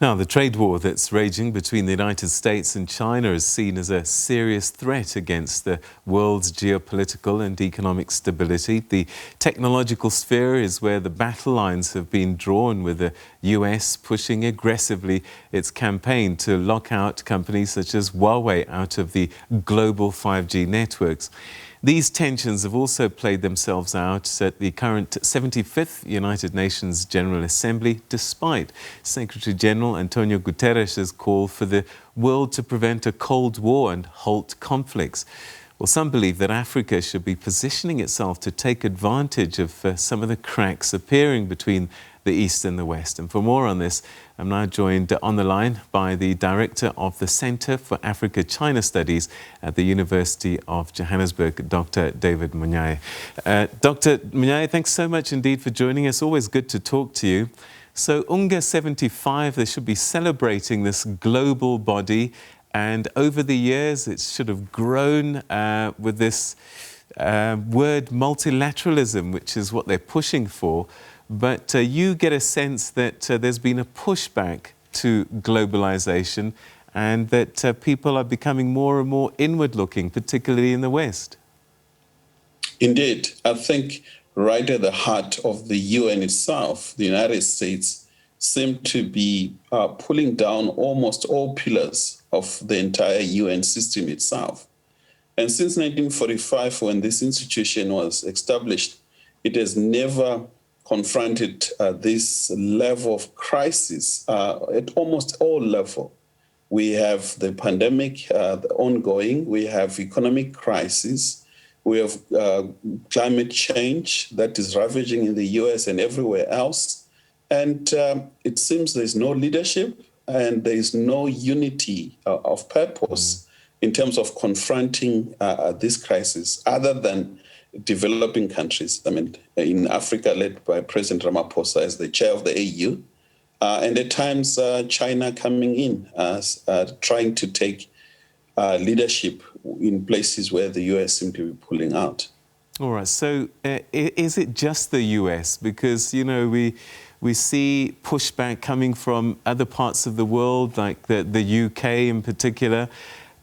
Now, the trade war that's raging between the United States and China is seen as a serious threat against the world's geopolitical and economic stability. The technological sphere is where the battle lines have been drawn, with the US pushing aggressively its campaign to lock out companies such as Huawei out of the global 5G networks. These tensions have also played themselves out at the current 75th United Nations General Assembly, despite Secretary General Antonio Guterres' call for the world to prevent a Cold War and halt conflicts. Well, some believe that Africa should be positioning itself to take advantage of some of the cracks appearing between the East and the West. And for more on this, I'm now joined on the line by the Director of the Center for Africa-China Studies at the University of Johannesburg, Dr. David Monyae. Dr. Monyae, thanks so much indeed for joining us. Always good to talk to you. So UNGA 75, they should be celebrating this global body, and over the years it should have grown with this word multilateralism, which is what they're pushing for. But you get a sense that there's been a pushback to globalization, and that people are becoming more and more inward-looking, particularly in the West. Indeed. I think right at the heart of the UN itself, the United States seem to be pulling down almost all pillars of the entire UN system itself. And since 1945, when this institution was established, it has never confronted this level of crisis at almost all levels. We have the pandemic ongoing, we have economic crisis, we have climate change that is ravaging in the US and everywhere else. And it seems there's no leadership and there's no unity of purpose in terms of confronting this crisis, other than developing countries. I mean, in Africa, led by President Ramaphosa as the chair of the AU, and at times China coming in, trying to take leadership in places where the US seem to be pulling out. All right, so is it just the US? Because, you know, we see pushback coming from other parts of the world, like the UK in particular,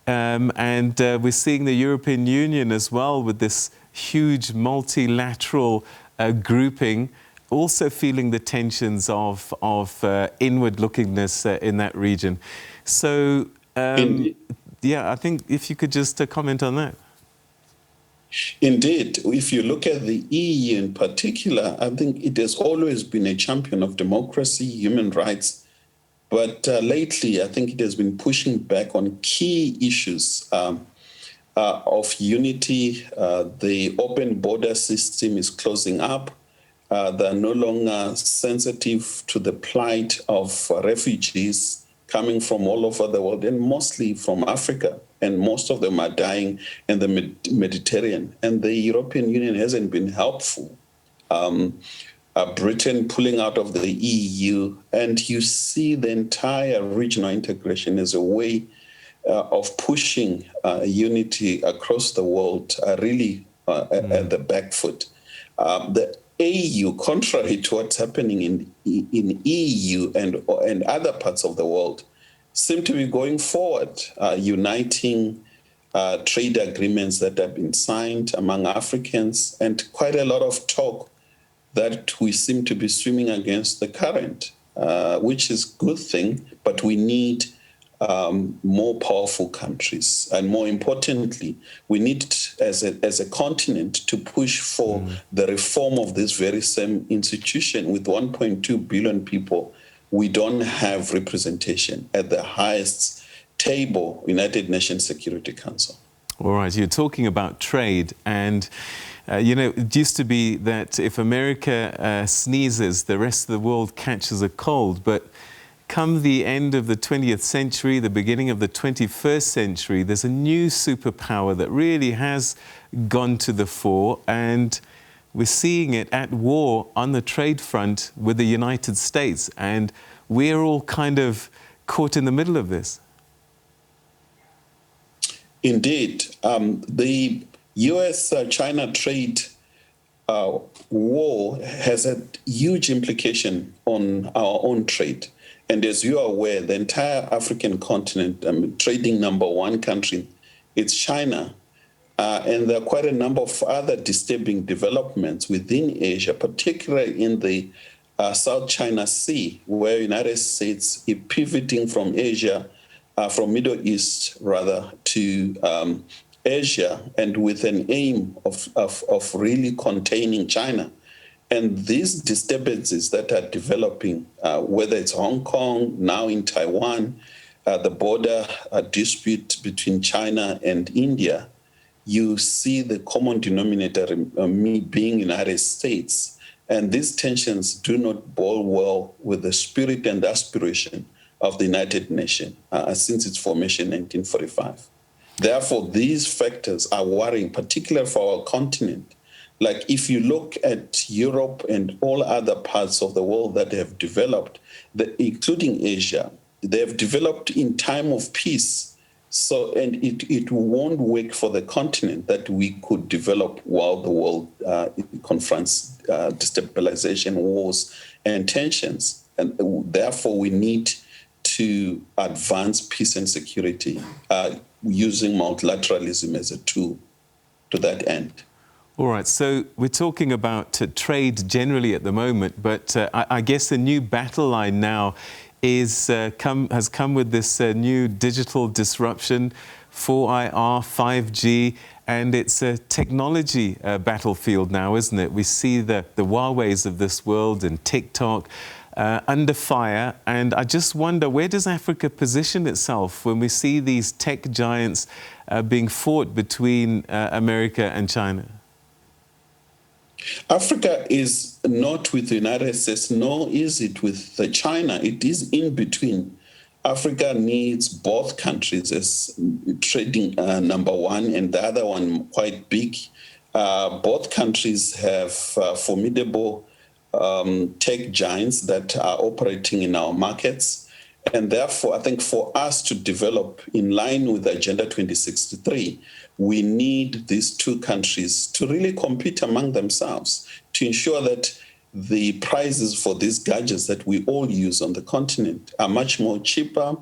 and we're seeing the European Union as well, with this huge multilateral grouping, also feeling the tensions of inward-lookingness in that region. So, yeah, I think if you could just comment on that. Indeed. If you look at the EU in particular, I think it has always been a champion of democracy, human rights, but lately I think it has been pushing back on key issues of unity. The open border system is closing up. They're no longer sensitive to the plight of refugees coming from all over the world, and mostly from Africa. And most of them are dying in the Mediterranean. And the European Union hasn't been helpful. Britain pulling out of the EU, and you see the entire regional integration as a way of pushing unity across the world, really at the back foot. The AU, contrary to what's happening in EU and other parts of the world, seem to be going forward, uniting trade agreements that have been signed among Africans, and quite a lot of talk that we seem to be swimming against the current, which is a good thing, but we need more powerful countries. And more importantly, we need, as a continent, to push for the reform of this very same institution. With 1.2 billion people, we don't have representation at the highest table, United Nations Security Council. All right, you're talking about trade, and you know, it used to be that if America sneezes, the rest of the world catches a cold. But come the end of the 20th century, the beginning of the 21st century, there's a new superpower that really has gone to the fore, and we're seeing it at war on the trade front with the United States, and we're all kind of caught in the middle of this. Indeed. The US-China trade war has a huge implication on our own trade. And as you are aware, the entire African continent, trading number one country, it's China. And there are quite a number of other disturbing developments within Asia, particularly in the South China Sea, where the United States is pivoting from Asia, from Middle East rather, to Asia, and with an aim of really containing China. And these disturbances that are developing, whether it's Hong Kong, now in Taiwan, the border dispute between China and India, you see the common denominator being United States. And these tensions do not bode well with the spirit and aspiration of the United Nations since its formation in 1945. Therefore, these factors are worrying, particularly for our continent. Like if you look at Europe and all other parts of the world that have developed, including Asia, they have developed in time of peace. So, and it won't work for the continent that we could develop while the world confronts destabilization, wars, and tensions. And therefore, we need to advance peace and security using multilateralism as a tool to that end. All right, so we're talking about trade generally at the moment, but I guess the new battle line now has come with this new digital disruption, 4IR, 5G, and it's a technology battlefield now, isn't it? We see the Huawei's of this world and TikTok under fire, and I just wonder, where does Africa position itself when we see these tech giants being fought between America and China? Africa is not with the United States, nor is it with China. It is in between. Africa needs both countries as trading number one and the other one quite big. Both countries have formidable tech giants that are operating in our markets. And therefore, I think for us to develop in line with Agenda 2063, we need these two countries to really compete among themselves to ensure that the prices for these gadgets that we all use on the continent are much more cheaper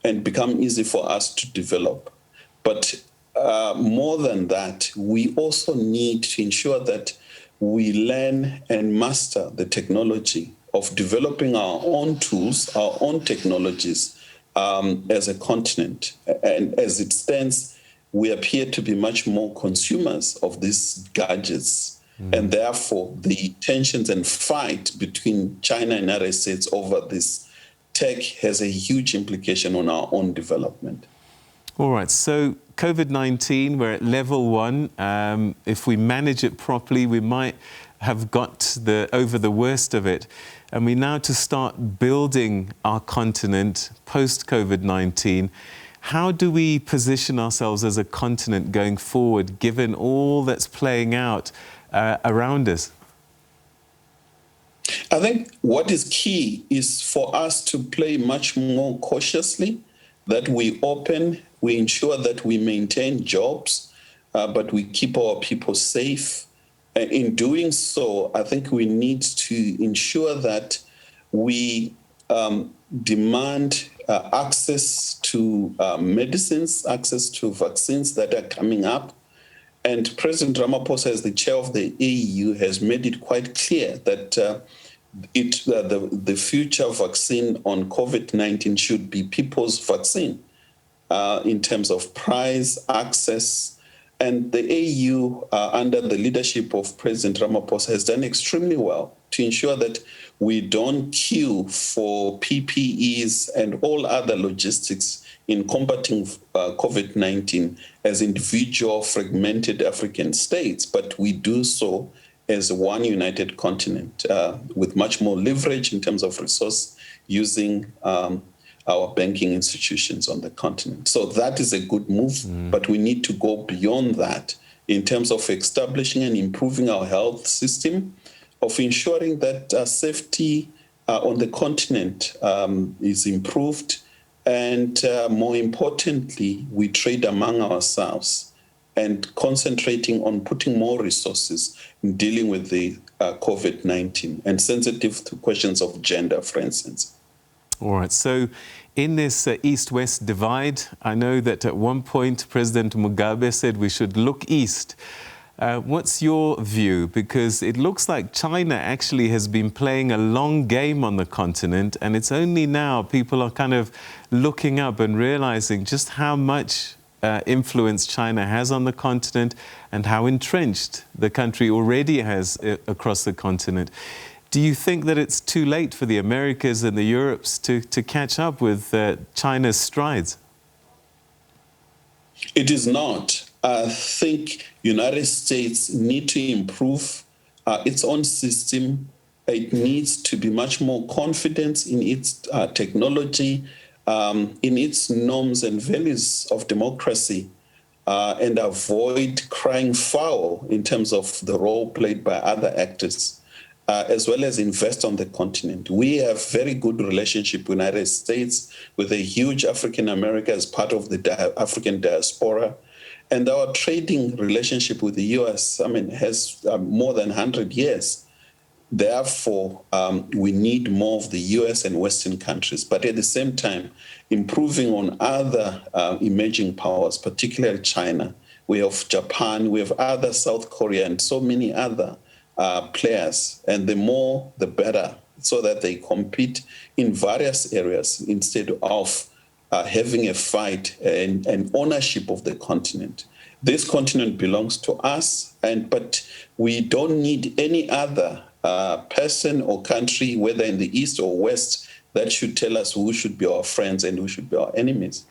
and become easy for us to develop. But more than that, we also need to ensure that we learn and master the technology of developing our own tools, our own technologies as a continent. And as it stands, we appear to be much more consumers of these gadgets. And therefore, the tensions and fight between China and the United States over this tech has a huge implication on our own development. All right, so COVID-19, we're at level 1. If we manage it properly, we might have got over the worst of it. And we now to start building our continent post-COVID-19. How do we position ourselves as a continent going forward, given all that's playing out around us? I think what is key is for us to play much more cautiously, that we open, we ensure that we maintain jobs, but we keep our people safe. And in doing so, I think we need to ensure that we demand access to medicines, access to vaccines that are coming up. And President Ramaphosa, as the chair of the AU, has made it quite clear that the future vaccine on COVID-19 should be people's vaccine in terms of price, access. And the AU, under the leadership of President Ramaphosa, has done extremely well to ensure that we don't queue for PPEs and all other logistics in combating COVID-19 as individual fragmented African states, but we do so as one united continent with much more leverage in terms of resource using our banking institutions on the continent. So that is a good move, but we need to go beyond that in terms of establishing and improving our health system, of ensuring that safety on the continent is improved, and more importantly, we trade among ourselves and concentrating on putting more resources in dealing with the COVID-19 and sensitive to questions of gender, for instance. All right. So in this East-West divide, I know that at one point President Mugabe said we should look east. What's your view? Because it looks like China actually has been playing a long game on the continent, and it's only now people are kind of looking up and realizing just how much influence China has on the continent and how entrenched the country already has across the continent. Do you think that it's too late for the Americas and the Europes to catch up with China's strides? It is not. I think United States need to improve its own system. It needs to be much more confident in its technology, in its norms and values of democracy, and avoid crying foul in terms of the role played by other actors. As well as invest on the continent. We have very good relationship with the United States, with a huge African America as part of the African diaspora. And our trading relationship with the US, has more than 100 years. Therefore, we need more of the US and Western countries, but at the same time, improving on other emerging powers, particularly China. We have Japan, we have other South Korea, and so many other players, and the more the better, so that they compete in various areas instead of having a fight and ownership of the continent. This continent belongs to us, but we don't need any other person or country, whether in the East or West, that should tell us who should be our friends and who should be our enemies.